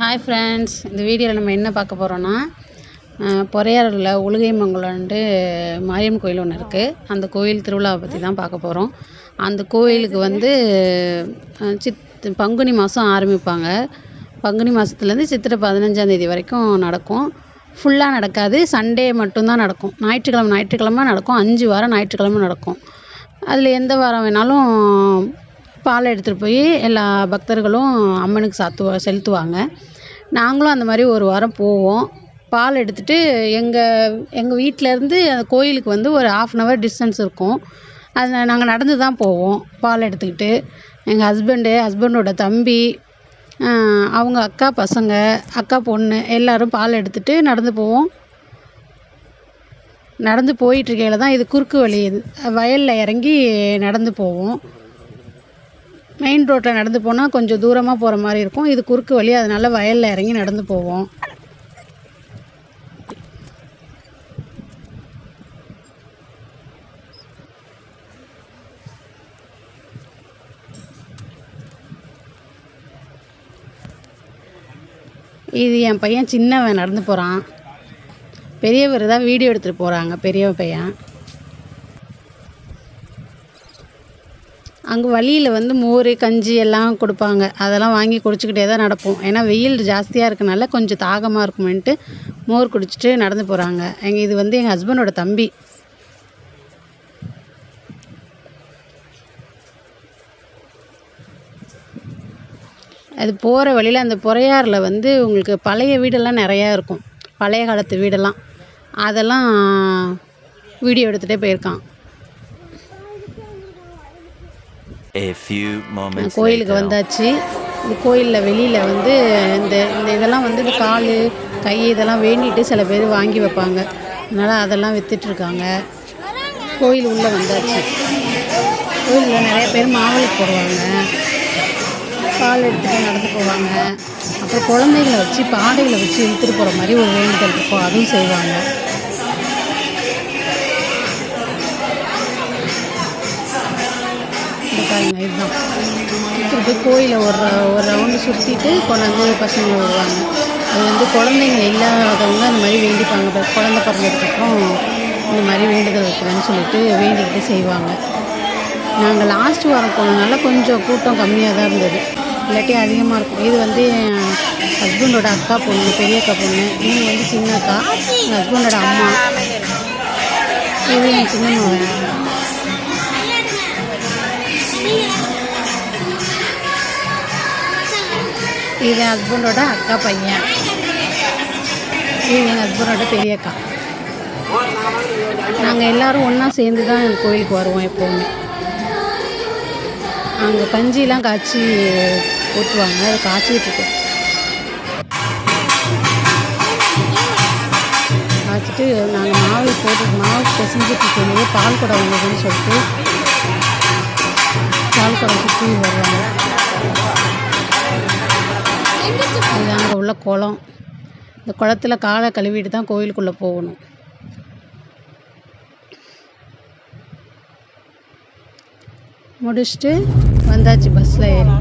Hi friends, இந்த வீடியோவில் நம்ம என்ன பார்க்க போகிறோன்னா, பொறையாறில் உலுகைமங்கலம்ன்ட்டு மாரியம்மன் கோயில் ஒன்று இருக்குது. அந்த கோயில் திருவிழாவை பற்றி தான் பார்க்க போகிறோம். அந்த கோயிலுக்கு வந்து பங்குனி மாதம் ஆரம்பிப்பாங்க. பங்குனி மாதத்துலேருந்து சித்திரை 15ஆந்தேதி வரைக்கும் நடக்கும். ஃபுல்லாக நடக்காது, சண்டே மட்டும்தான் நடக்கும். ஞாயிற்றுக்கிழமை நடக்கும். 5 வாரம் ஞாயிற்றுக்கிழமை நடக்கும். அதில் எந்த வாரம் வேணாலும் பால் எடுத்துகிட்டு போய் எல்லா பக்தர்களும் அம்மனுக்கு செலுத்துவாங்க. நாங்களும் அந்த மாதிரி ஒரு வாரம் போவோம். பால் எடுத்துகிட்டு எங்கள் வீட்டிலேருந்து அந்த கோயிலுக்கு வந்து ஒரு 1/2 hour டிஸ்டன்ஸ் இருக்கும். அது நாங்கள் நடந்து தான் போவோம் பால் எடுத்துக்கிட்டு. எங்கள் ஹஸ்பண்டோட தம்பி, அவங்க அக்கா பசங்க, அக்கா பொண்ணு எல்லோரும் பால் எடுத்துகிட்டு நடந்து போவோம். நடந்து போயிட்டுருக்கையில் தான் இது குறுக்கு வழி. இது வயலில் இறங்கி நடந்து போவோம். மெயின் ரோட்டில் நடந்து போனால் கொஞ்சம் தூரமாக போகிற மாதிரி இருக்கும். இது குறுக்கு வழி, அதனால் வயலில் இறங்கி நடந்து போவோம். இது என் பையன் சின்னவன் நடந்து போகிறான். பெரியவர் தான் வீடியோ எடுத்துகிட்டு போகிறாங்க, பெரிய பையன். அங்கே வழியில் வந்து மோர், கஞ்சி எல்லாம் கொடுப்பாங்க. அதெல்லாம் வாங்கி குடிச்சிக்கிட்டே தான் நடப்போம். ஏன்னா வெயில் ஜாஸ்தியாக இருக்கனால கொஞ்சம் தாகமாக இருக்குமென்ட்டு மோர் குடிச்சிட்டு நடந்து போகிறாங்க. இது வந்து எங்கள் ஹஸ்பண்டோட தம்பி. அது போகிற வழியில் அந்த பொறையாறில் வந்து உங்களுக்கு பழைய வீடெல்லாம் நிறையா இருக்கும். பழைய காலத்து வீடெல்லாம் அதெல்லாம் வீடியோ எடுத்துகிட்டே போயிருக்கான். கோயிலுக்கு வந்தாச்சு. இந்த கோயிலில் வெளியில் வந்து இந்த இதெல்லாம் வந்து இந்த கால், கை இதெல்லாம் வேண்டிட்டு சில பேர் வாங்கி வைப்பாங்க. அதனால் அதெல்லாம் விற்றுட்ருக்காங்க. கோயில் உள்ளே வந்தாச்சு. கோயிலில் நிறைய பேர் மாவிளக்கு போடுவாங்க, பால் எடுத்துகிட்டு நடந்து போவாங்க. அப்புறம் குழந்தைகளை வச்சு பாடைகளை வச்சு இழுத்துட்டு போகிற மாதிரி ஒரு வேண்டுதல் இருக்கும், அதுவும் செய்வாங்க. இதுதான் இழுத்துட்டு போய் கோயிலை ஒரு ரவுண்டு சுற்றிட்டு கொண்டாந்து பசங்க வருவாங்க. அது வந்து குழந்தைங்க இல்லாதவங்க அந்த மாதிரி வேண்டிப்பாங்க. குழந்தை பிறந்ததுக்கப்புறம் இந்த மாதிரி வேண்டுதல் வைக்கிறேன்னு சொல்லிட்டு வேண்டிக்கிட்டு செய்வாங்க. நாங்கள் லாஸ்ட் வாரம் போனதுனால கொஞ்சம் கூட்டம் கம்மியாக தான் இருந்தது, இல்லாட்டி அதிகமாக இருக்கும். இது வந்து என் ஹஸ்பண்டோட அக்கா பொண்ணு, பெரிய அக்கா பொண்ணு. இவங்க வந்து சின்ன அக்கா, என் ஹஸ்பண்டோட அம்மா. இது என் சின்ன மகன். இது என் ஹஸ்பண்டோட அக்கா பையன். இது எங்கள் ஹஸ்பண்டோட பெரிய அக்கா. நாங்கள் எல்லோரும் ஒன்றா சேர்ந்து தான் கோயிலுக்கு வருவோம் எப்போவுமே. அங்கே கஞ்சிலாம் காய்ச்சி ஊற்றுவாங்க, அது காய்ச்சிட்டு காய்ச்சிட்டு நாங்கள் மாவு பிசைஞ்சிட்டு இருக்கும்போது பால் குடம் வந்ததுன்னு சொல்லிட்டு பால் குடம் சுற்றி வருவாங்க. இது அங்கே உள்ள குளம். இந்த குளத்தில் காலை கழுவிட்டு தான் கோயிலுக்குள்ளே போகணும். முடிச்சுட்டு வந்தாச்சு பஸ்ஸில் ஏறி.